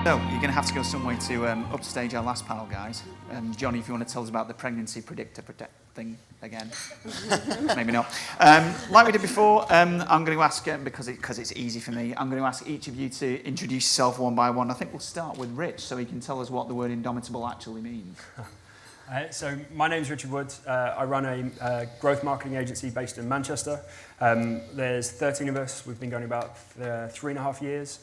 So, you're going to have to go some way to upstage our last panel, guys. Jonny, if you want to tell us about the pregnancy predictor thing again. Maybe not. Like we did before, I'm going to ask, because it's easy for me, I'm going to ask each of you to introduce yourself one by one. I think we'll start with Rich, so he can tell us what the word indomitable actually means. So my name's Richard Wood. I run a growth marketing agency based in Manchester. There's 13 of us. We've been going about 3.5 years.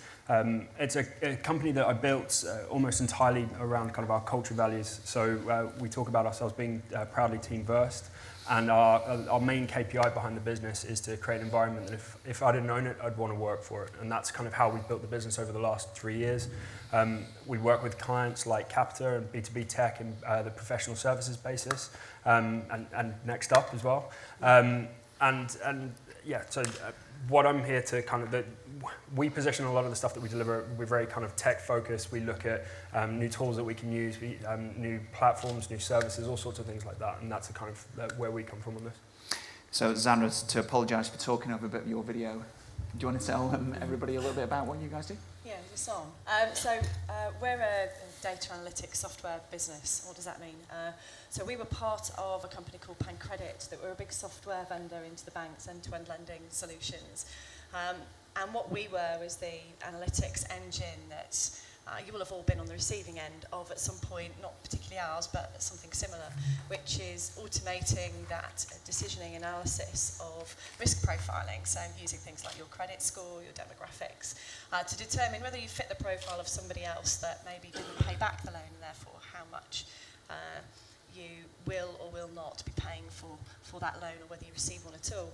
It's a company that I built almost entirely around kind of our culture values. So we talk about ourselves being proudly team versed. And our main KPI behind the business is to create an environment that if I didn't own it, I'd want to work for it. And that's kind of how we've built the business over the last 3 years. We work with clients like Capita and B2B Tech in the professional services basis, and Next Up as well. What I'm here to kind of, we position a lot of the stuff that we deliver, we're very kind of tech focused. We look at new tools that we can use, new platforms, new services, all sorts of things like that. And that's the kind of where we come from on this. So Zandra, to apologise for talking over a bit of your video, do you want to tell everybody a little bit about what you guys do? Yeah, it's on. We're a data analytics software business. What does that mean? So we were part of a company called Panintelligence that were a big software vendor into the banks, end-to-end lending solutions. And what we were was the analytics engine that you will have all been on the receiving end of at some point, not particularly ours, but something similar, which is automating that decisioning analysis of risk profiling, so using things like your credit score, your demographics, to determine whether you fit the profile of somebody else that maybe didn't pay back the loan, and therefore how much you will or will not be paying for that loan, or whether you receive one at all.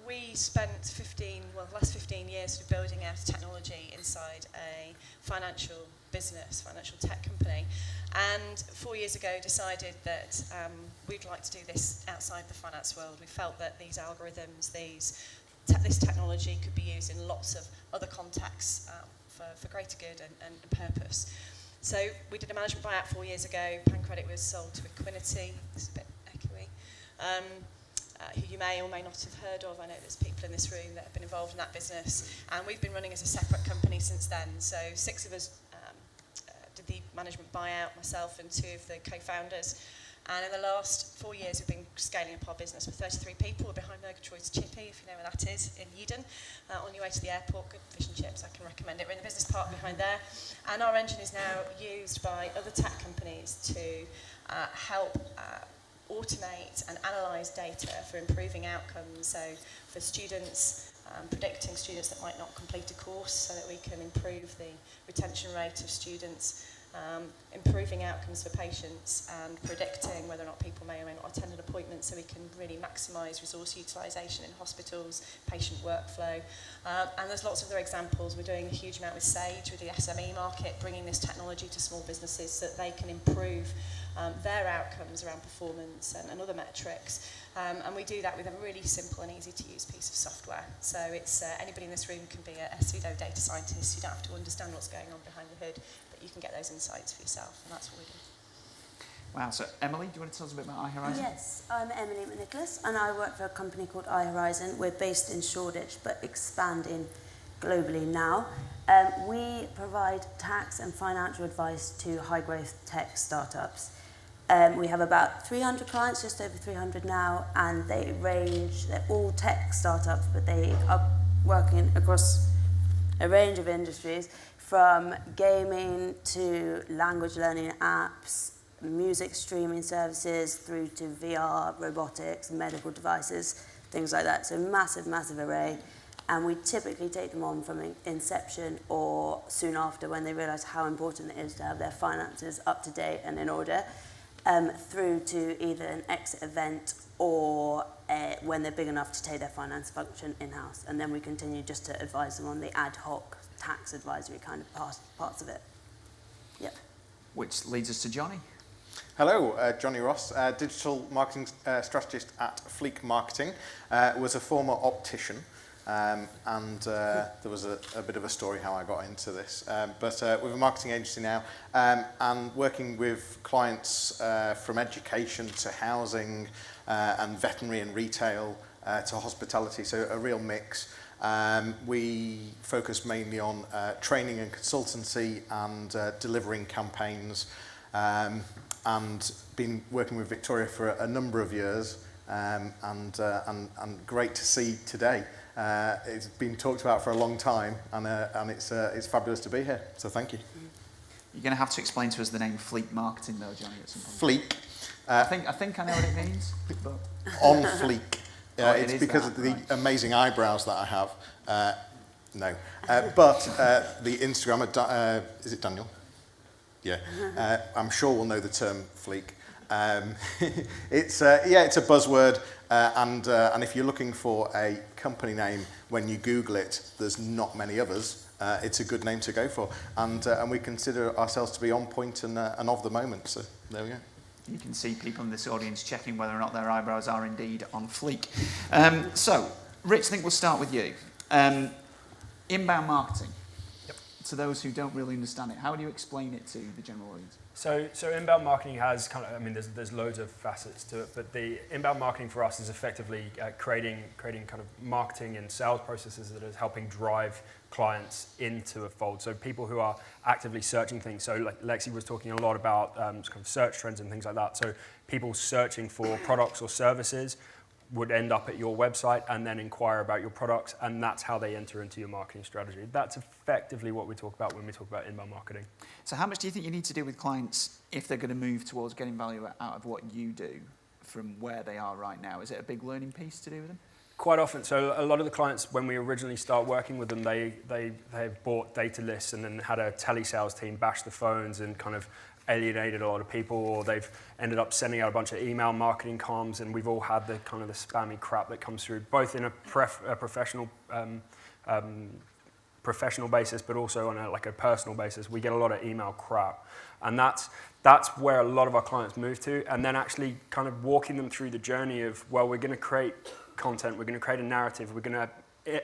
We spent the last 15 years sort of building out technology inside a financial business, financial tech company, and 4 years ago decided that we'd like to do this outside the finance world. We felt that these algorithms, this technology could be used in lots of other contexts for greater good and purpose. So we did a management buyout 4 years ago. Pancredit was sold to Equinity. This is a bit echoey. Who you may or may not have heard of. I know there's people in this room that have been involved in that business, and we've been running as a separate company since then. So 6 of us did the management buyout, myself and 2 of the co-founders. And in the last 4 years, we've been scaling up our business with 33 people. We're behind Murgatroyd's Chippy, if you know where that is, in Eden. On your way to the airport, good fish and chips, I can recommend it. We're in the business park behind there. And our engine is now used by other tech companies to help automate and analyse data for improving outcomes. So for students, predicting students that might not complete a course so that we can improve the retention rate of students, improving outcomes for patients, and predicting whether or not people may or may not attend an appointment so we can really maximise resource utilisation in hospitals, patient workflow. And there's lots of other examples. We're doing a huge amount with Sage, with the SME market, bringing this technology to small businesses so that they can improve their outcomes around performance and other metrics. And we do that with a really simple and easy to use piece of software. So it's anybody in this room can be a pseudo data scientist. You don't have to understand what's going on behind the hood, but you can get those insights for yourself, and that's what we do. Wow, so Emily, do you want to tell us a bit about iHorizon? Yes, I'm Emily McNicholas, and I work for a company called iHorizon. We're based in Shoreditch, but expanding globally now. We provide tax and financial advice to high-growth tech startups. We have about 300 clients, just over 300 now, and they're all tech startups, but they are working across a range of industries, from gaming to language learning apps, music streaming services, through to VR, robotics, medical devices, things like that. So massive, massive array. And we typically take them on from inception or soon after, when they realise how important it is to have their finances up to date and in order, through to either an exit event or when they're big enough to take their finance function in-house. And then we continue just to advise them on the ad hoc tax advisory kind of parts of it. Yep. Which leads us to Jonny. Hello, Jonny Ross, digital marketing strategist at Fleek Marketing. Was a former optician, and there was a bit of a story how I got into this. But with a marketing agency now, and working with clients from education to housing and veterinary and retail to hospitality, so a real mix. We focus mainly on training and consultancy and delivering campaigns, and been working with Victoria for a number of years, and great to see today. It's been talked about for a long time, and it's fabulous to be here. So thank you. You're going to have to explain to us the name Fleek Marketing, though, Jonny, at some point. Fleek. I think I know what it means. But On Fleek. It's is because that, of the right. amazing eyebrows that I have. No. But the Instagram, is it Daniel? Yeah. I'm sure we'll know the term Fleek. It's a buzzword, and if you're looking for a company name, when you Google it, there's not many others. It's a good name to go for, and we consider ourselves to be on point and of the moment. So there we go. you can see people in this audience checking whether or not their eyebrows are indeed on fleek. So, Rich, I think we'll start with you. Inbound marketing. Yep. To those who don't really understand it, how do you explain it to the general audience? So inbound marketing has kind of, I mean, there's loads of facets to it, but the inbound marketing for us is effectively creating kind of marketing and sales processes that is helping drive clients into a fold. So people who are actively searching things. So like Lexi was talking a lot about kind of search trends and things like that. So people searching for products or services would end up at your website and then inquire about your products, and that's how they enter into your marketing strategy. That's effectively what we talk about when we talk about inbound marketing. So how much do you think you need to do with clients if they're going to move towards getting value out of what you do from where they are right now? Is it a big learning piece to do with them? Quite often. So a lot of the clients, when we originally start working with them, they've bought data lists and then had a telesales team bash the phones and kind of alienated a lot of people, or they've ended up sending out a bunch of email marketing comms, and we've all had the kind of the spammy crap that comes through, both in a professional basis, but also on a personal basis. We get a lot of email crap, and that's where a lot of our clients move to, and then actually kind of walking them through the journey of, well, we're going to create content, we're going to create a narrative, we're going to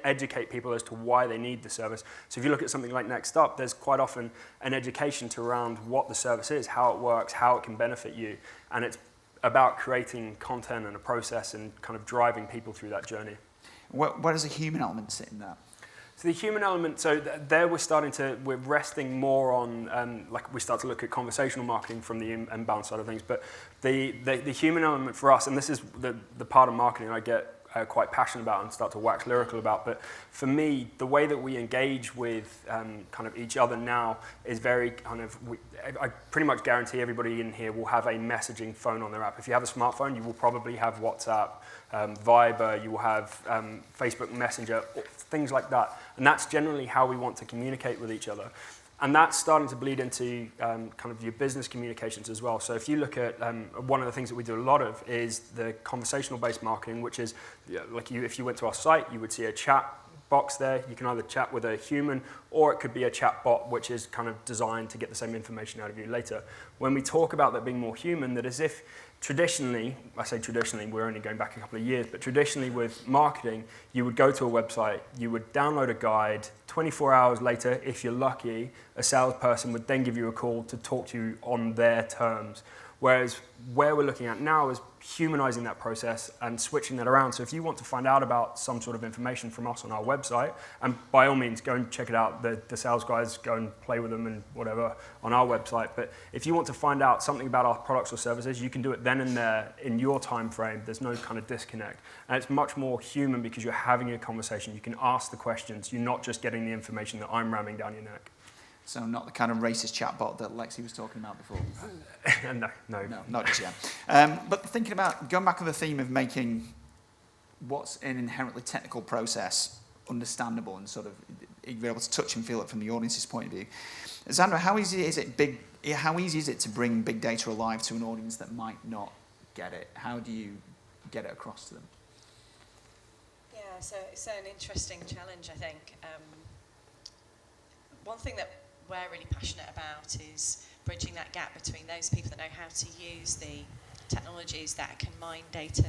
educate people as to why they need the service. So if you look at something like Next Up, there's quite often an education to around what the service is, how it works, how it can benefit you, and it's about creating content and a process and kind of driving people through that journey. Where does a human element sit in that? So the human element, so there we're resting more on, like we start to look at conversational marketing from the inbound side of things, but the human element for us, and this is the part of marketing I get quite passionate about and start to wax lyrical about, but for me, the way that we engage with kind of each other now is very kind of, I pretty much guarantee everybody in here will have a messaging phone on their app. If you have a smartphone, you will probably have WhatsApp, Viber, you will have Facebook Messenger, things like that. And that's generally how we want to communicate with each other. And that's starting to bleed into kind of your business communications as well. So if you look at one of the things that we do a lot of is the conversational-based marketing, which is like if you went to our site, you would see a chat box there. You can either chat with a human, or it could be a chat bot, which is kind of designed to get the same information out of you later. When we talk about that being more human, that as if traditionally, I say traditionally, we're only going back a couple of years, but traditionally with marketing, you would go to a website, you would download a guide, 24 hours later, if you're lucky, a salesperson would then give you a call to talk to you on their terms. Whereas where we're looking at now is humanizing that process and switching that around. So if you want to find out about some sort of information from us on our website, and by all means, go and check it out. The sales guys, go and play with them and whatever on our website. But if you want to find out something about our products or services, you can do it then and there in your time frame. There's no kind of disconnect. And it's much more human because you're having a conversation. You can ask the questions. You're not just getting the information that I'm ramming down your neck. So not the kind of racist chatbot that Lexi was talking about before. No, not just yet. But thinking about, going back on the theme of making what's an inherently technical process understandable and sort of be able to touch and feel it from the audience's point of view. Zandra, how easy is it to bring big data alive to an audience that might not get it? How do you get it across to them? Yeah, so it's an interesting challenge, I think. One thing that we're really passionate about is bridging that gap between those people that know how to use the technologies that can mine data,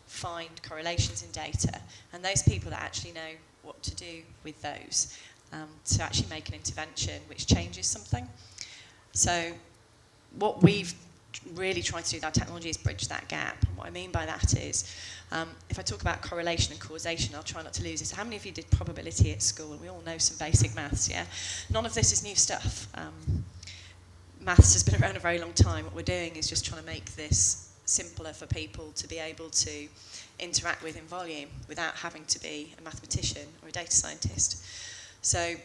find correlations in data, and those people that actually know what to do with those to actually make an intervention which changes something. So what we've really try to do with our technology is bridge that gap. And what I mean by that is, if I talk about correlation and causation, I'll try not to lose this. How many of you did probability at school? We all know some basic maths, yeah? None of this is new stuff. Maths has been around a very long time. What we're doing is just trying to make this simpler for people to be able to interact with in volume without having to be a mathematician or a data scientist. So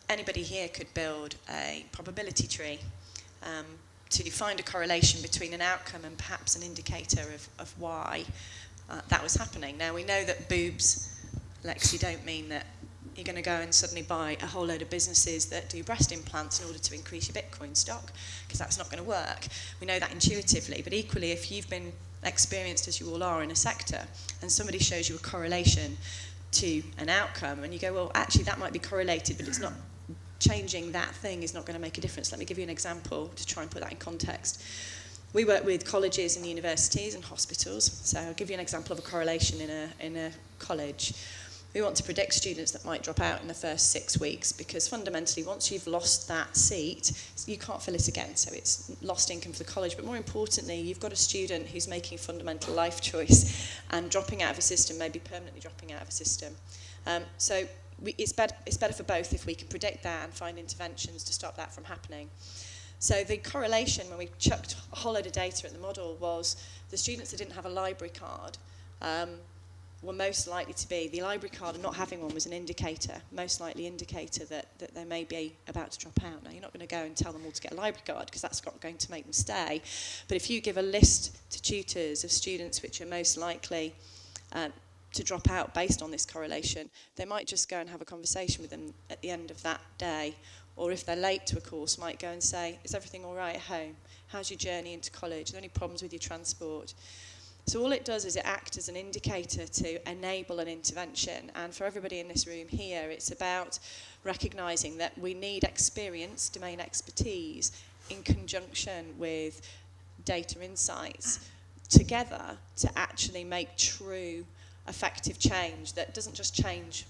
anybody here could build a probability tree to find a correlation between an outcome and perhaps an indicator of why that was happening. Now, we know that boobs, Lexi, don't mean that you're going to go and suddenly buy a whole load of businesses that do breast implants in order to increase your Bitcoin stock, because that's not going to work. We know that intuitively, but equally, if you've been experienced, as you all are, in a sector, and somebody shows you a correlation to an outcome, and you go, well, actually, that might be correlated, but it's not changing that thing is not going to make a difference. Let me give you an example to try and put that in context. We work with colleges and universities and hospitals, so I'll give you an example of a correlation in a college. We want to predict students that might drop out in the first 6 weeks, because fundamentally, once you've lost that seat, you can't fill it again, so it's lost income for the college. But more importantly, you've got a student who's making a fundamental life choice, and dropping out of a system, maybe permanently dropping out of a system. It's better for both if we can predict that and find interventions to stop that from happening. So the correlation, when we chucked a whole load of data at the model, was the students that didn't have a library card were most likely to be, the library card and not having one was an indicator, most likely indicator that they may be about to drop out. Now, you're not going to go and tell them all to get a library card, because that's not going to make them stay. But if you give a list to tutors of students which are most likely to drop out based on this correlation, they might just go and have a conversation with them at the end of that day. Or if they're late to a course, might go and say, is everything all right at home? How's your journey into college? Are there any problems with your transport? So all it does is it acts as an indicator to enable an intervention. And for everybody in this room here, it's about recognising that we need experience, domain expertise, in conjunction with data insights together to actually make true effective change that doesn't just change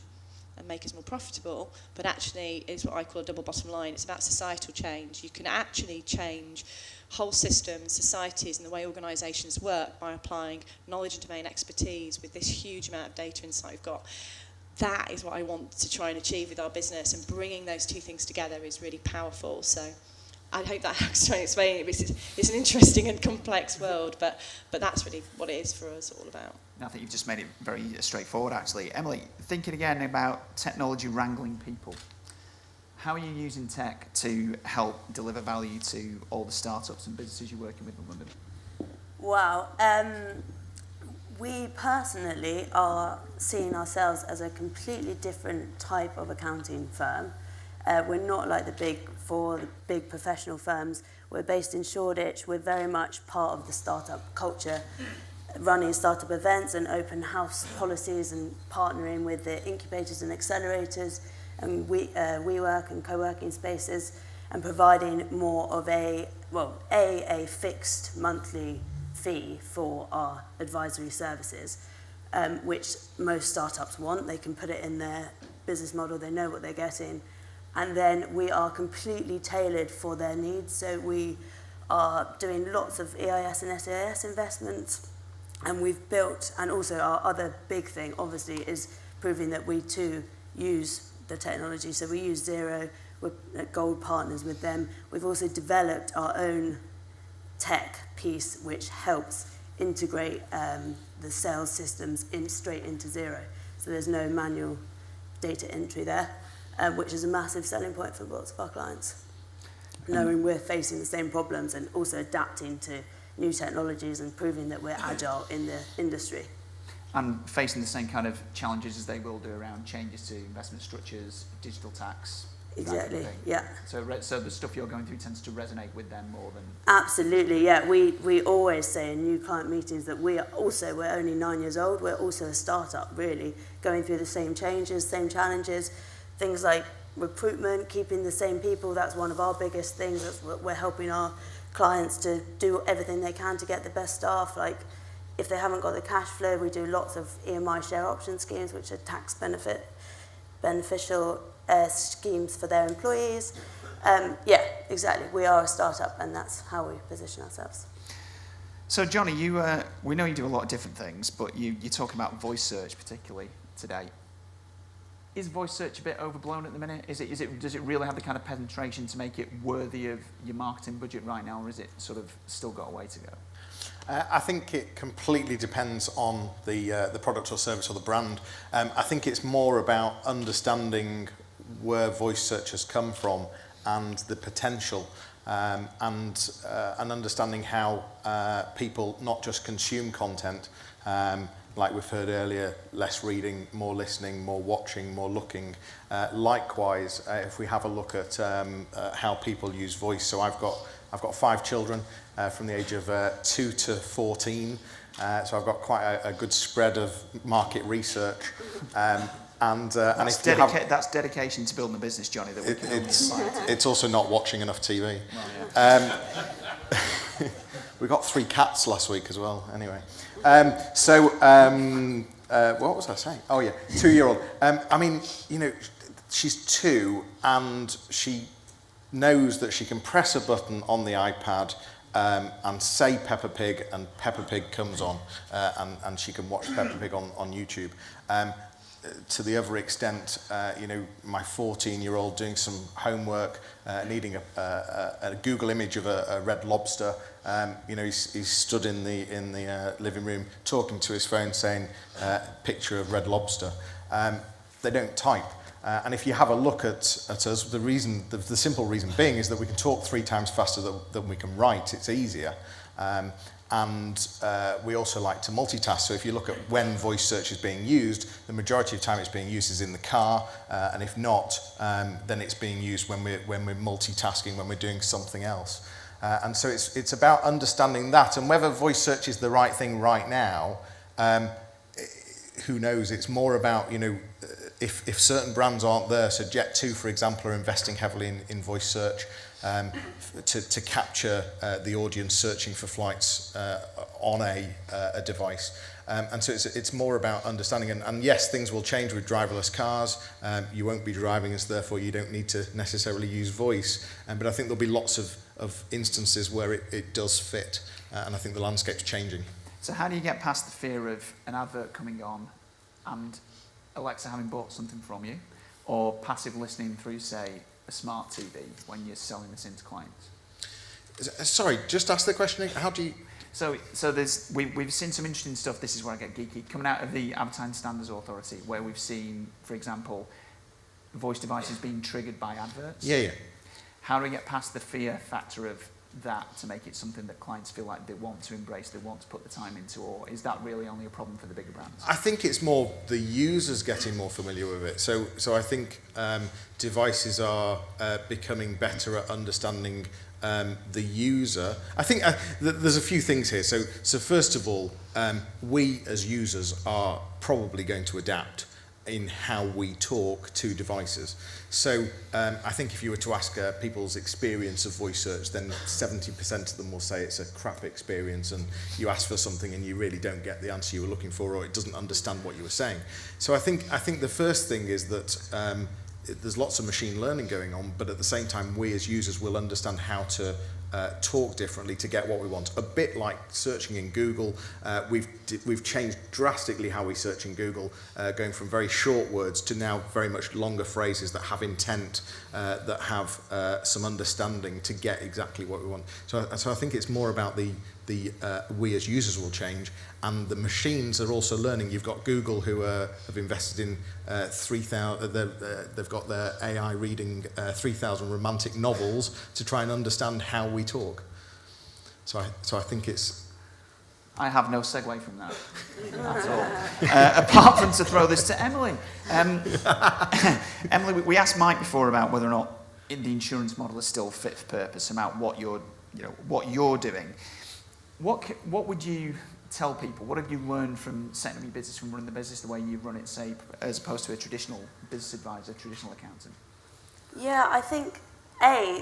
and make us more profitable, but actually is what I call a double bottom line. It's about societal change. You can actually change whole systems, societies, and the way organisations work by applying knowledge and domain expertise with this huge amount of data insight we've got. That is what I want to try and achieve with our business, and bringing those two things together is really powerful. So I hope that helps to explain it. It's an interesting and complex world, but that's really what it is for us all about. I think you've just made it very straightforward, actually. Emily, thinking again about technology wrangling people, how are you using tech to help deliver value to all the startups and businesses you're working with in London? Wow. We personally are seeing ourselves as a completely different type of accounting firm. We're not like the big four, the big professional firms. We're based in Shoreditch. We're very much part of the startup culture, running startup events and open house policies and partnering with the incubators and accelerators and WeWork and co-working spaces, and providing more of a fixed monthly fee for our advisory services, which most startups want. They can put it in their business model, they know what they're getting, and then we are completely tailored for their needs. So we are doing lots of EIS and SAS investments, and we've built, and also our other big thing obviously is proving that we too use the technology. So we use Xero, we're gold partners with them. We've also developed our own tech piece which helps integrate the sales systems straight into Xero. So there's no manual data entry there, which is a massive selling point for lots of our clients. Knowing we're facing the same problems and also adapting to new technologies and proving that we're agile in the industry. And facing the same kind of challenges as they will do around changes to investment structures, digital tax. Exactly, kind of yeah. So the stuff you're going through tends to resonate with them more than... Absolutely, yeah. We always say in new client meetings that we're only 9 years old, we're also a startup, really, going through the same changes, same challenges, things like recruitment, keeping the same people. That's one of our biggest things. That's what we're helping our clients to do everything they can to get the best staff. Like, if they haven't got the cash flow, we do lots of EMI share option schemes, which are tax beneficial schemes for their employees. Yeah, exactly. We are a startup, and that's how we position ourselves. So, Jonny, we know you do a lot of different things, but you talk about voice search particularly today. Is voice search a bit overblown at the minute? Does it really have the kind of penetration to make it worthy of your marketing budget right now, or is it sort of still got a way to go? I think it completely depends on the product or service or the brand. I think it's more about understanding where voice search has come from and the potential, and understanding how people not just consume content, like we've heard earlier, less reading, more listening, more watching, more looking. Likewise, if we have a look at how people use voice, so I've got 5 children from the age of 2 to 14, so I've got quite a good spread of market research. That's dedication to building a business, Jonny. That we can it's also not watching enough TV. Well, yeah. We got 3 cats last week as well. Anyway, what was I saying? Oh yeah, 2-year-old. I mean, you know, she's 2 and she knows that she can press a button on the iPad and say Peppa Pig, and Peppa Pig comes on, and she can watch Peppa Pig on YouTube. To the other extent, you know, my 14-year-old doing some homework, needing a Google image of a red lobster. You know, he's stood in the living room talking to his phone, saying, "Picture of red lobster." They don't type, and if you have a look at us, the simple reason being is that we can talk 3 times faster than we can write. It's easier. And we also like to multitask. So if you look at when voice search is being used, the majority of time it's being used is in the car, and if not, then it's being used when we're multitasking, when we're doing something else. And so it's about understanding that, and whether voice search is the right thing right now, who knows? It's more about, you know, if certain brands aren't there. So Jet2, for example, are investing heavily in voice search. To capture the audience searching for flights on a device. And so it's more about understanding, and yes, things will change with driverless cars. You won't be driving, and so therefore you don't need to necessarily use voice. But I think there'll be lots of instances where it does fit, and I think the landscape's changing. So how do you get past the fear of an advert coming on and Alexa having bought something from you, or passive listening through, say, a smart TV when you're selling this into clients? Sorry, just ask the question. How do you... So we've seen some interesting stuff. This is where I get geeky. Coming out of the Advertising Standards Authority, where we've seen, for example, voice devices being triggered by adverts. Yeah. How do we get past the fear factor of that to make it something that clients feel like they want to embrace, they want to put the time into, or is that really only a problem for the bigger brands? I think it's more the users getting more familiar with it. So I think devices are becoming better at understanding the user. I think there's a few things here. So first of all, we as users are probably going to adapt in how we talk to devices. So I think if you were to ask people's experience of voice search, then 70% of them will say it's a crap experience, and you ask for something and you really don't get the answer you were looking for, or it doesn't understand what you were saying. So I think the first thing is that there's lots of machine learning going on, but at the same time, we as users will understand how to talk differently to get what we want. A bit like searching in Google, we've changed drastically how we search in Google, going from very short words to now very much longer phrases that have intent, that have some understanding to get exactly what we want. So I think it's more about the we as users will change, and the machines are also learning. You've got Google who have invested in 3,000. They've got their AI reading 3,000 romantic novels to try and understand how we talk. So I think it's. I have no segue from that at all, apart from to throw this to Emily. Emily, we asked Mike before about whether or not the insurance model is still fit for purpose, about what you're doing. What would you tell people? What have you learned from setting up your business, from running the business the way you run it, say, as opposed to a traditional business advisor, traditional accountant? Yeah, I think,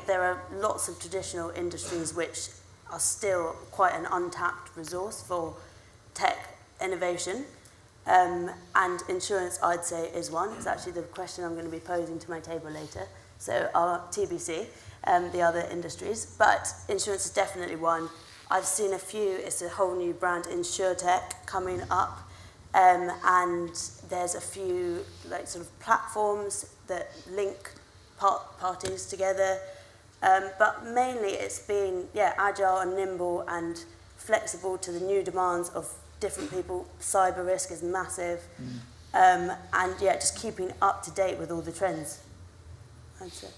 there are lots of traditional industries which are still quite an untapped resource for tech innovation. And insurance, I'd say, is one. It's actually the question I'm going to be posing to my table later. So our TBC, the other industries. But insurance is definitely one. I've seen a few, it's a whole new brand, InsurTech, coming up. And there's a few like sort of platforms that link parties together. But mainly it's been, agile and nimble and flexible to the new demands of different people. Cyber risk is massive. And just keeping up to date with all the trends. I'd say.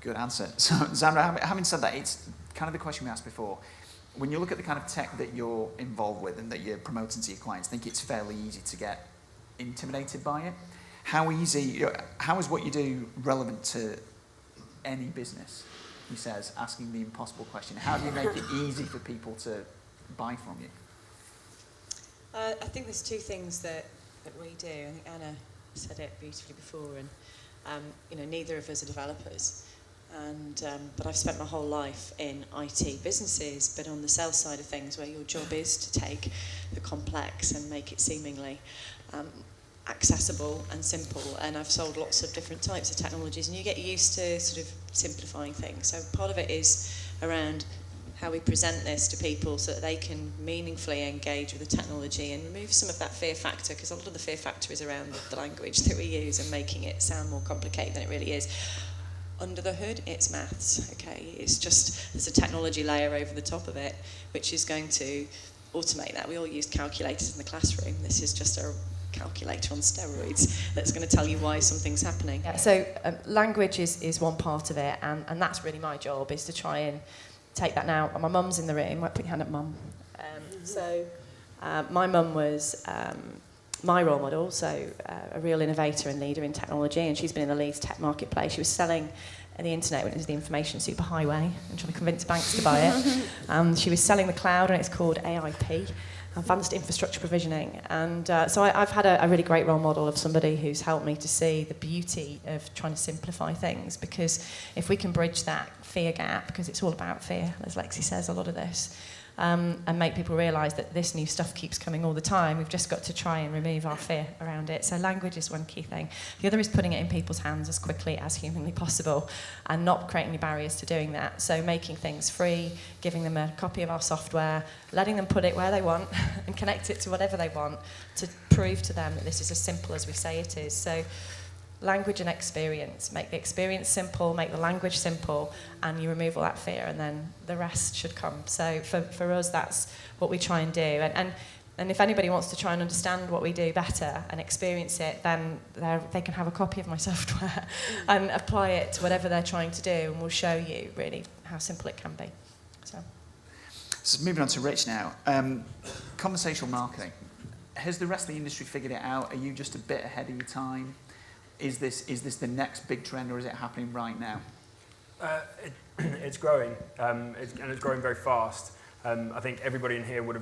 Good answer. So, Zandra, having said that, it's kind of the question we asked before. When you look at the kind of tech that you're involved with and that you're promoting to your clients, I think it's fairly easy to get intimidated by it. How is what you do relevant to any business? He says, asking the impossible question. How do you make it easy for people to buy from you? I think there's two things that we do. I think Anna said it beautifully before, and neither of us are developers. But I've spent my whole life in IT businesses, but on the sales side of things, where your job is to take the complex and make it seemingly accessible and simple. And I've sold lots of different types of technologies, and you get used to sort of simplifying things. So part of it is around how we present this to people so that they can meaningfully engage with the technology and remove some of that fear factor, because a lot of the fear factor is around the language that we use and making it sound more complicated than it really is. Under the hood, it's maths, okay? It's just, there's a technology layer over the top of it, which is going to automate that. We all use calculators in the classroom. This is just a calculator on steroids that's going to tell you why something's happening. Yeah, so language is one part of it, and that's really my job, is to try and take that now. My mum's in the room. Put your hand up, Mum. My mum was my role model, so a real innovator and leader in technology, and she's been in the Leeds tech marketplace. She was selling the internet when it was the information superhighway and trying to convince banks to buy it. She was selling the cloud, and it's called AIP, Advanced Infrastructure Provisioning. And so I've had a really great role model of somebody who's helped me to see the beauty of trying to simplify things, because if we can bridge that fear gap, because it's all about fear, as Lexi says, a lot of this, and make people realise that this new stuff keeps coming all the time. We've just got to try and remove our fear around it. So language is one key thing. The other is putting it in people's hands as quickly as humanly possible and not creating any barriers to doing that. So making things free, giving them a copy of our software, letting them put it where they want and connect it to whatever they want to prove to them that this is as simple as we say it is. So language and experience. Make the experience simple, make the language simple, and you remove all that fear, and then the rest should come. So for us, that's what we try and do. And if anybody wants to try and understand what we do better and experience it, then they can have a copy of my software and apply it to whatever they're trying to do, and we'll show you really how simple it can be. So moving on to Rich now. Conversational marketing. Has the rest of the industry figured it out? Are you just a bit ahead of your time? Is this the next big trend, or is it happening right now? It's growing, and it's growing very fast. I think everybody in here would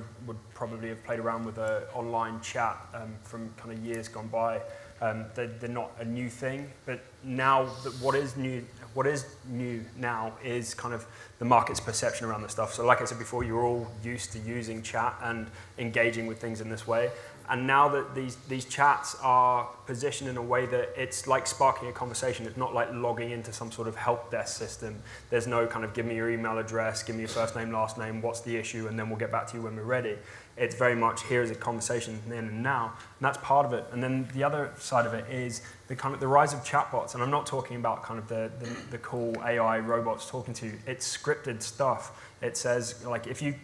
probably have played around with an online chat from kind of years gone by. They're not a new thing, but now what is new now is kind of the market's perception around this stuff. So like I said before, you're all used to using chat and engaging with things in this way. And now that these chats are positioned in a way that it's like sparking a conversation, it's not like logging into some sort of help desk system. There's no kind of give me your email address, give me your first name, last name, what's the issue, and then we'll get back to you when we're ready. It's very much here is a conversation then and now, and that's part of it. And then the other side of it is the rise of chatbots, and I'm not talking about kind of the cool AI robots talking to you. It's scripted stuff. It says, like, if you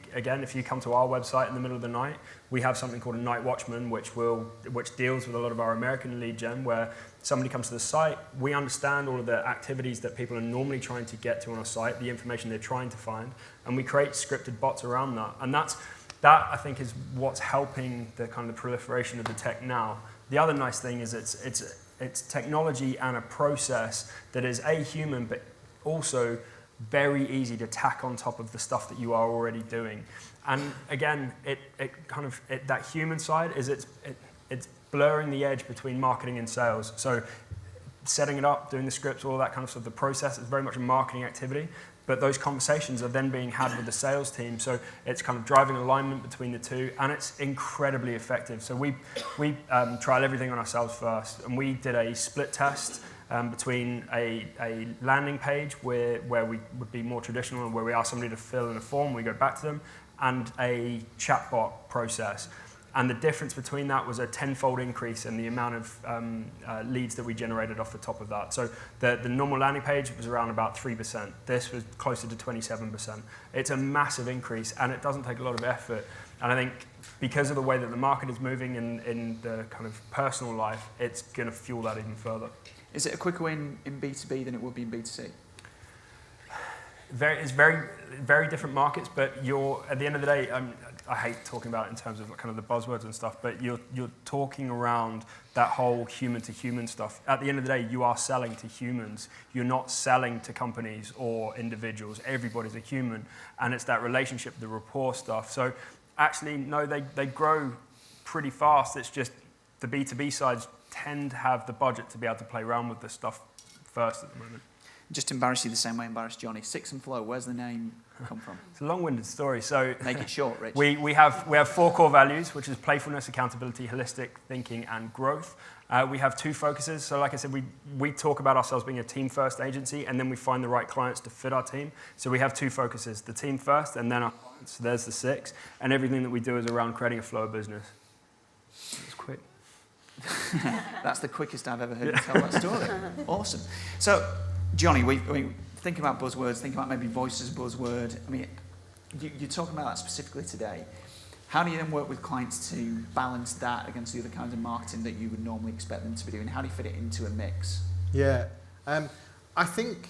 come to our website in the middle of the night, we have something called a night watchman, which deals with a lot of our American lead gen, where somebody comes to the site, we understand all of the activities that people are normally trying to get to on a site, the information they're trying to find, and we create scripted bots around that. And that I think is what's helping the kind of proliferation of the tech now. The other nice thing is it's technology and a process that is human, but also very easy to tack on top of the stuff that you are already doing. And again, that human side is it's blurring the edge between marketing and sales. So setting it up, doing the scripts, all that kind of stuff, the process is very much a marketing activity, but those conversations are then being had with the sales team. So it's kind of driving alignment between the two, and it's incredibly effective. So we trial everything on ourselves first, and we did a split test between a landing page where we would be more traditional and where we ask somebody to fill in a form, we go back to them, and a chatbot process. And the difference between that was a 10-fold increase in the amount of leads that we generated off the top of that. So the normal landing page was around about 3%. This was closer to 27%. It's a massive increase, and it doesn't take a lot of effort. And I think because of the way that the market is moving in the kind of personal life, it's going to fuel that even further. Is it a quicker win in B2B than it would be in B2C? It's very different markets, but at the end of the day, I hate talking about it in terms of kind of the buzzwords and stuff, but you're talking around that whole human-to-human stuff. At the end of the day, you are selling to humans. You're not selling to companies or individuals. Everybody's a human, and it's that relationship, the rapport stuff. So actually, no, they grow pretty fast. It's just the B2B sides tend to have the budget to be able to play around with this stuff first at the moment. Just to embarrass you the same way I embarrassed Jonny. Six and Flow, where's the name come from? It's a long-winded story. So Make it short, Rich. We have 4 core values, which is playfulness, accountability, holistic thinking, and growth. We have 2 focuses. So like I said, we talk about ourselves being a team-first agency, and then we find the right clients to fit our team. So we have 2 focuses, the team first, and then our clients. So there's the 6. And everything that we do is around creating a flow of business. It's quick. That's the quickest I've ever heard you tell that story. Awesome. So, Jonny, we think about buzzwords, think about maybe voice as a buzzword. I mean, you're talking about that specifically today. How do you then work with clients to balance that against the other kinds of marketing that you would normally expect them to be doing? How do you fit it into a mix? Yeah, I think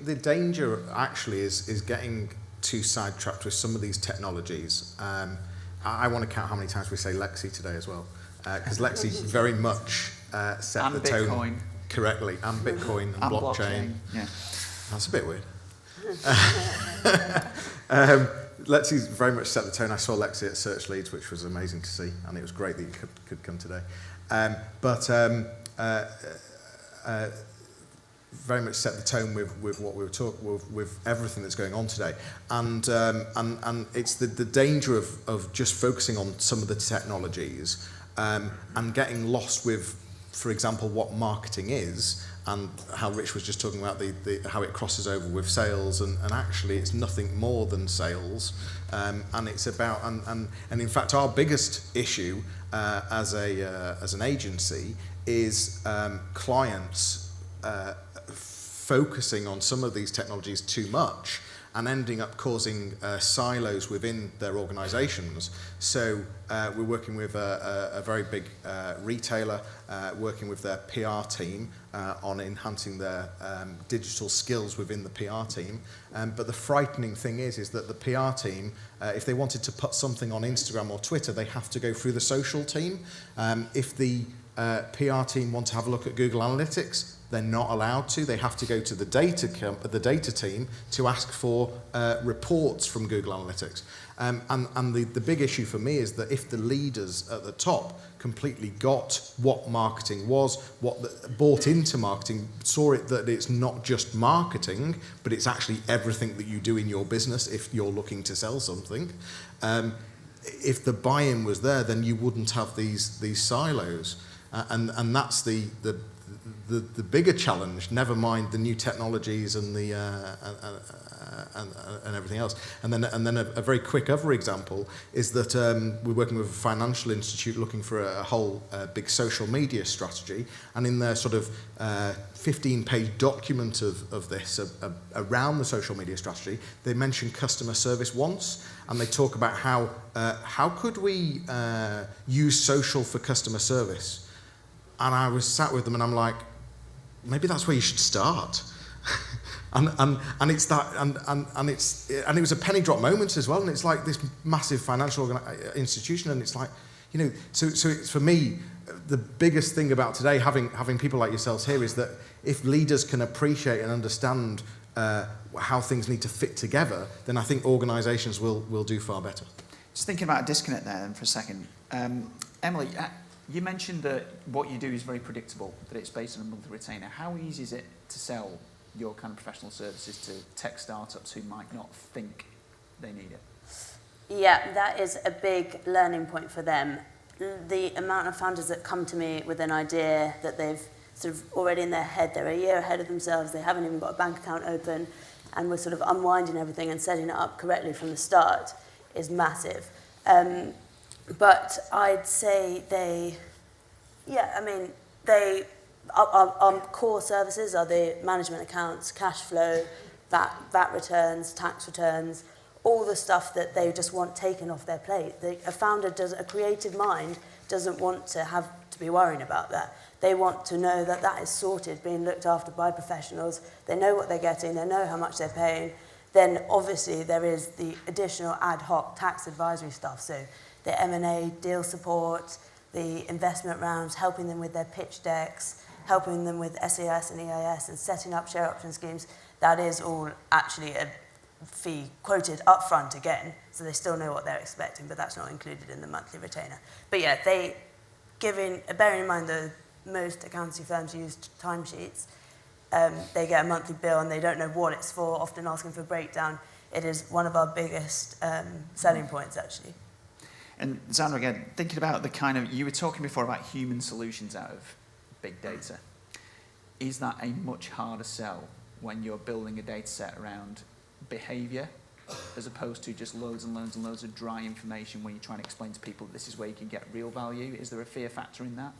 the danger actually is getting too sidetracked with some of these technologies. I want to count how many times we say Lexi today as well, because Lexi very much set and the Bitcoin. Tone correctly, and Bitcoin and blockchain. Yeah, that's a bit weird. Lexi's very much set the tone. I saw Lexi at Search Leads, which was amazing to see, and it was great that you could come today. Very much set the tone with what we were talking with everything that's going on today, and it's the danger of just focusing on some of the technologies and getting lost with, for example, what marketing is, and how Rich was just talking about how it crosses over with sales, and actually it's nothing more than sales, and it's about and in fact our biggest issue as an agency is clients focusing on some of these technologies too much and ending up causing silos within their organizations. So we're working with a very big retailer, working with their PR team on enhancing their digital skills within the PR team. But the frightening thing is that the PR team, if they wanted to put something on Instagram or Twitter, they have to go through the social team. If the PR team want to have a look at Google Analytics, they're not allowed to. They have to go to the data team to ask for reports from Google Analytics. And the big issue for me is that if the leaders at the top completely got what marketing was, bought into marketing, saw it that it's not just marketing, but it's actually everything that you do in your business if you're looking to sell something. If the buy-in was there, then you wouldn't have these silos. And that's the bigger challenge. Never mind the new technologies and the and everything else. And then a very quick other example is that we're working with a financial institute looking for a whole big social media strategy. And in their sort of 15-page document of this around the social media strategy, they mention customer service once, and they talk about how could we use social for customer service. And I was sat with them, and I'm like, maybe that's where you should start. and it's that, and it was a penny drop moment as well. And it's like this massive financial institution, and it's like, so it's, for me, the biggest thing about today, having people like yourselves here, is that if leaders can appreciate and understand how things need to fit together, then I think organisations will do far better. Just thinking about a disconnect there then for a second. Emily, you mentioned that what you do is very predictable, that it's based on a monthly retainer. How easy is it to sell your kind of professional services to tech startups who might not think they need it? Yeah, that is a big learning point for them. The amount of founders that come to me with an idea that they've sort of already in their head, they're a year ahead of themselves, they haven't even got a bank account open, and we're sort of unwinding everything and setting it up correctly from the start is massive. But I'd say our core services are the management accounts, cash flow, VAT returns, tax returns, all the stuff that they just want taken off their plate. A creative mind doesn't want to have to be worrying about that. They want to know that that is sorted, being looked after by professionals. They know what they're getting, they know how much they're paying. Then obviously there is the additional ad hoc tax advisory stuff. So the M&A deal support, the investment rounds, helping them with their pitch decks, helping them with SAS and EIS and setting up share option schemes. That is all actually a fee quoted upfront again, so they still know what they're expecting, but that's not included in the monthly retainer. But yeah, bearing in mind that most accountancy firms use timesheets, they get a monthly bill and they don't know what it's for, often asking for a breakdown. It is one of our biggest selling points, actually. And Zandra, again, thinking about the kind of, you were talking before about human solutions out of big data. Is that a much harder sell when you're building a data set around behaviour as opposed to just loads and loads and loads of dry information when you're trying to explain to people that this is where you can get real value? Is there a fear factor in that?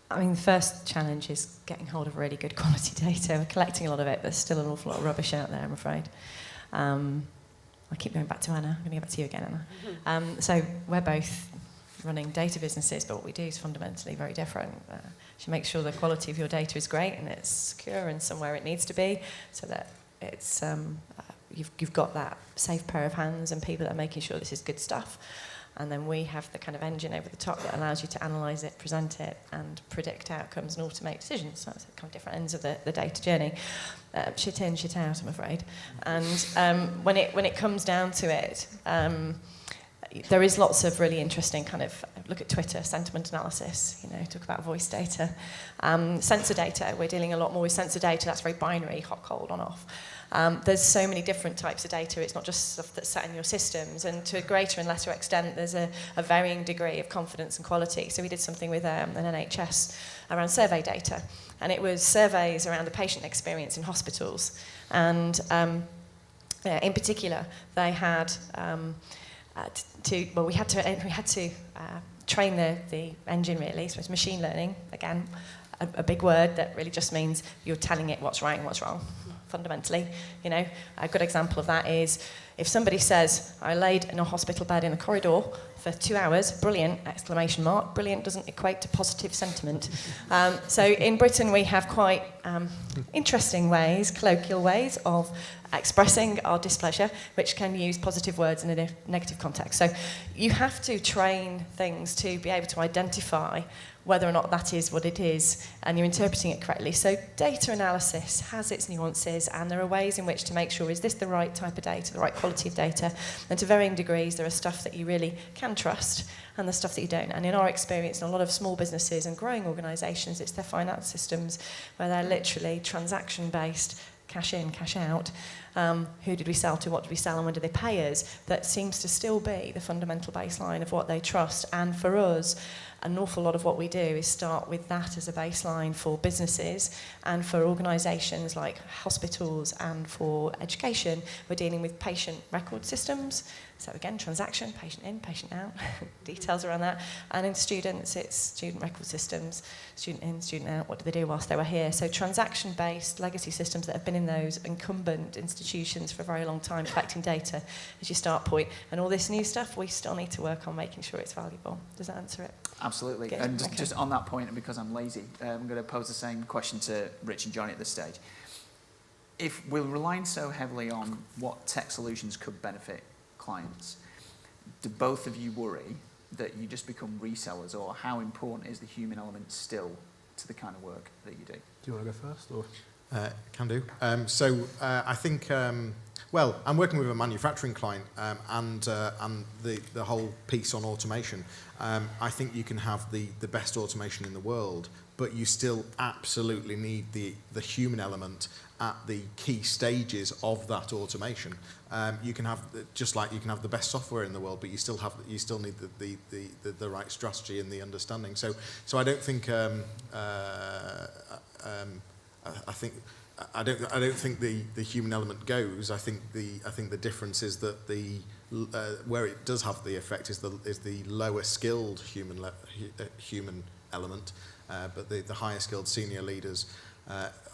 I mean, the first challenge is getting hold of really good quality data. We're collecting a lot of it, but there's still an awful lot of rubbish out there, I'm afraid. I keep going back to Anna. I'm going to go back to you again, Anna. So we're both running data businesses, but what we do is fundamentally very different. You make sure the quality of your data is great and it's secure and somewhere it needs to be, so that it's you've got that safe pair of hands and people that are making sure this is good stuff. And then we have the kind of engine over the top that allows you to analyse it, present it, and predict outcomes and automate decisions. So it's kind of different ends of the data journey. Shit in, shit out, I'm afraid. And when it comes down to it, there is lots of really interesting kind of, look at Twitter, sentiment analysis, talk about voice data. Sensor data, we're dealing a lot more with sensor data. That's very binary, hot, cold, on, off. There's so many different types of data. It's not just stuff that's sat in your systems, and to a greater and lesser extent there's a varying degree of confidence and quality. So we did something with an NHS around survey data, and it was surveys around the patient experience in hospitals, and in particular they had we had to train the engine, really. So it's machine learning, again, a big word that really just means you're telling it what's right and what's wrong. Fundamentally, a good example of that is if somebody says, I laid in a hospital bed in a corridor for 2 hours, brilliant, exclamation mark, brilliant doesn't equate to positive sentiment. So in Britain we have quite interesting ways, colloquial ways of expressing our displeasure, which can use positive words in a negative context. So you have to train things to be able to identify whether or not that is what it is, and you're interpreting it correctly. So data analysis has its nuances, and there are ways in which to make sure, is this the right type of data, the right quality of data? And to varying degrees, there are stuff that you really can trust, and the stuff that you don't. And in our experience, in a lot of small businesses and growing organisations, it's their finance systems, where they're literally transaction-based, cash in, cash out. Who did we sell to, what did we sell, and when did they pay us? That seems to still be the fundamental baseline of what they trust. And for us, an awful lot of what we do is start with that as a baseline for businesses, and for organisations like hospitals and for education, we're dealing with patient record systems. So again, transaction, patient in, patient out, details around that. And in students, it's student record systems, student in, student out, what do they do whilst they were here? So transaction-based legacy systems that have been in those incumbent institutions for a very long time, collecting data as your start point. And all this new stuff, we still need to work on making sure it's valuable. Does that answer it? Absolutely. Good. And Okay. just on that point, and because I'm lazy, I'm going to pose the same question to Rich and Jonny at this stage. If we're relying so heavily on what tech solutions could benefit clients, do both of you worry that you just become resellers, or how important is the human element still to the kind of work that you do? Do you want to go first? Or? Can do. I think, I'm working with a manufacturing client, and the whole piece on automation. I think you can have the best automation in the world, but you still absolutely need the human element at the key stages of that automation. You can have, just like you can have the best software in the world, but you still need the right strategy and the understanding. So I don't think I don't think the human element goes. I think the difference is that where it does have the effect is the lower skilled human element, but the higher skilled senior leaders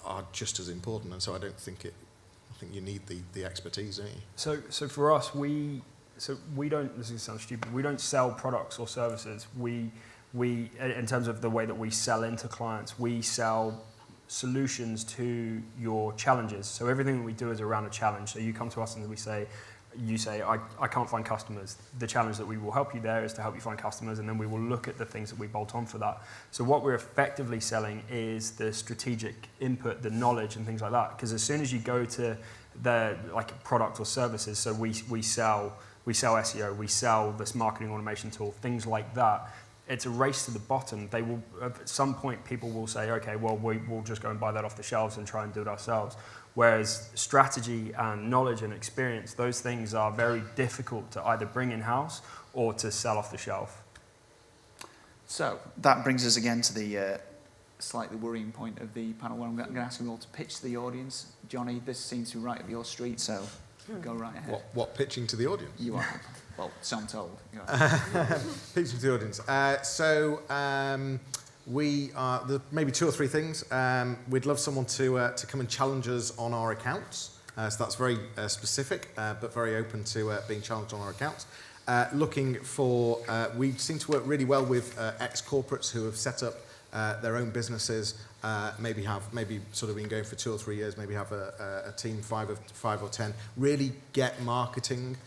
are just as important. And so I think you need the expertise, don't you? So for us, we don't. This is sound stupid. We don't sell products or services. We in terms of the way that we sell into clients, we sell solutions to your challenges. So everything that we do is around a challenge. So you come to us and you say, I can't find customers. The challenge that we will help you there is to help you find customers, and then we will look at the things that we bolt on for that. So what we're effectively selling is the strategic input, the knowledge and things like that. Because as soon as you go to the product or services, so we sell SEO, we sell this marketing automation tool, things like that. It's a race to the bottom. They will, at some point, people will say, okay, well, we'll just go and buy that off the shelves and try and do it ourselves. Whereas strategy and knowledge and experience, those things are very difficult to either bring in-house or to sell off the shelf. So that brings us again to the slightly worrying point of the panel, where I'm going to ask you all to pitch to the audience. Jonny, this seems to be right up your street, so go right ahead. What pitching to the audience? You are. Well, so I'm told. Pitching to the audience. We are maybe 2 or 3 things. We'd love someone to come and challenge us on our accounts. So that's very specific, but very open to being challenged on our accounts. Looking for, we seem to work really well with ex-corporates who have set up their own businesses, maybe sort of been going for 2 or 3 years, maybe have a team 5 or 10. Really get marketing.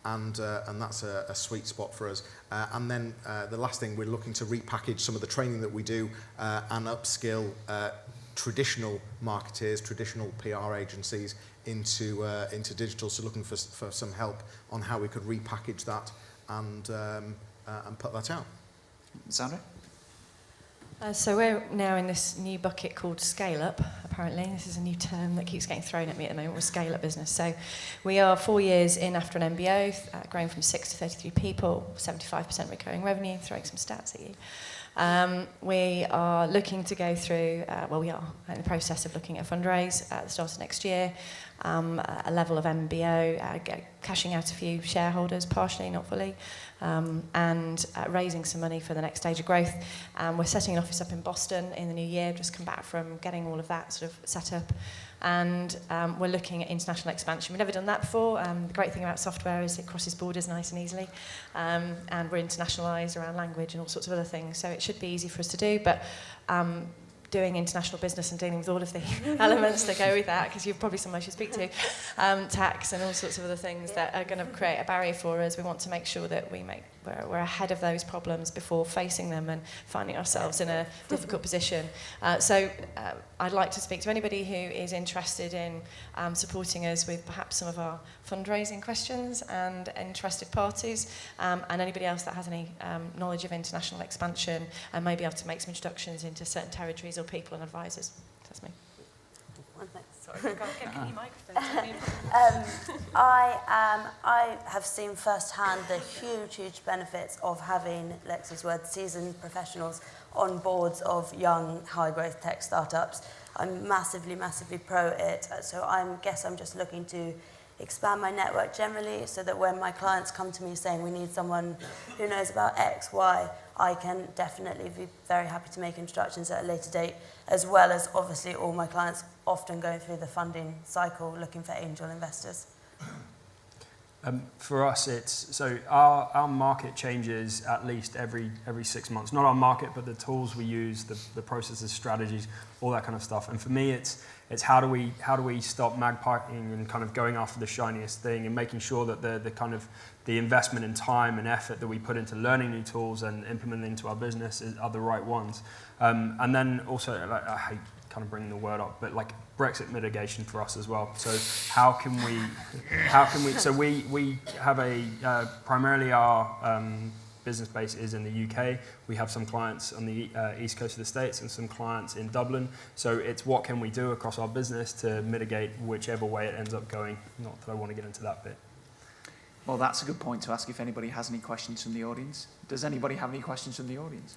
And that's a sweet spot for us. And then the last thing, we're looking to repackage some of the training that we do and upskill traditional marketeers, traditional PR agencies into digital. So looking for some help on how we could repackage that and put that out. Zandra? So we're now in this new bucket called scale-up, apparently. This is a new term that keeps getting thrown at me at the moment. We're a scale-up business. So we are 4 years in after an MBO, growing from 6 to 33 people, 75% recurring revenue, throwing some stats at you. We are looking to go through, we are in the process of looking at a fundraise at the start of next year, a level of MBO, cashing out a few shareholders, partially, not fully, and raising some money for the next stage of growth. We're setting an office up in Boston in the new year, just come back from getting all of that sort of set up. And we're looking at international expansion. We've never done that before. The great thing about software is it crosses borders nice and easily. And we're internationalised around language and all sorts of other things. So it should be easy for us to do. But doing international business and dealing with all of the elements that go with that, because you're probably someone I should speak to, tax and all sorts of other things that are going to create a barrier for us. We want to make sure that we're ahead of those problems before facing them and finding ourselves in a difficult position. So I'd like to speak to anybody who is interested in supporting us with perhaps some of our fundraising questions and interested parties, and anybody else that has any knowledge of international expansion and may be able to make some introductions into certain territories or people and advisors. That's me. Sorry, can you microphone? I have seen firsthand the huge benefits of having, Lexi's word, seasoned professionals on boards of young, high-growth tech startups. I'm massively pro it, so I guess I'm just looking to expand my network generally so that when my clients come to me saying we need someone who knows about X, Y, I can definitely be very happy to make introductions at a later date, as well as obviously all my clients often going through the funding cycle looking for angel investors. For us, our market changes at least every 6 months. Not our market, but the tools we use, the processes, strategies, all that kind of stuff. And for me, it's how do we stop magpieing and kind of going after the shiniest thing and making sure that the investment in time and effort that we put into learning new tools and implementing into our business are the right ones. And then also, I hate kind of bringing the word up, but like Brexit mitigation for us as well. So how can we, so we have primarily our business base is in the UK. We have some clients on the east coast of the States and some clients in Dublin. So it's what can we do across our business to mitigate whichever way it ends up going. Not that I want to get into that bit. Well, that's a good point to ask if anybody has any questions from the audience. Does anybody have any questions from the audience?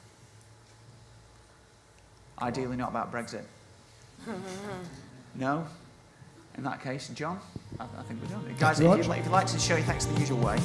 Ideally not about Brexit. No? In that case, John, I think we're done. Guys, if you'd like to show your thanks the usual way.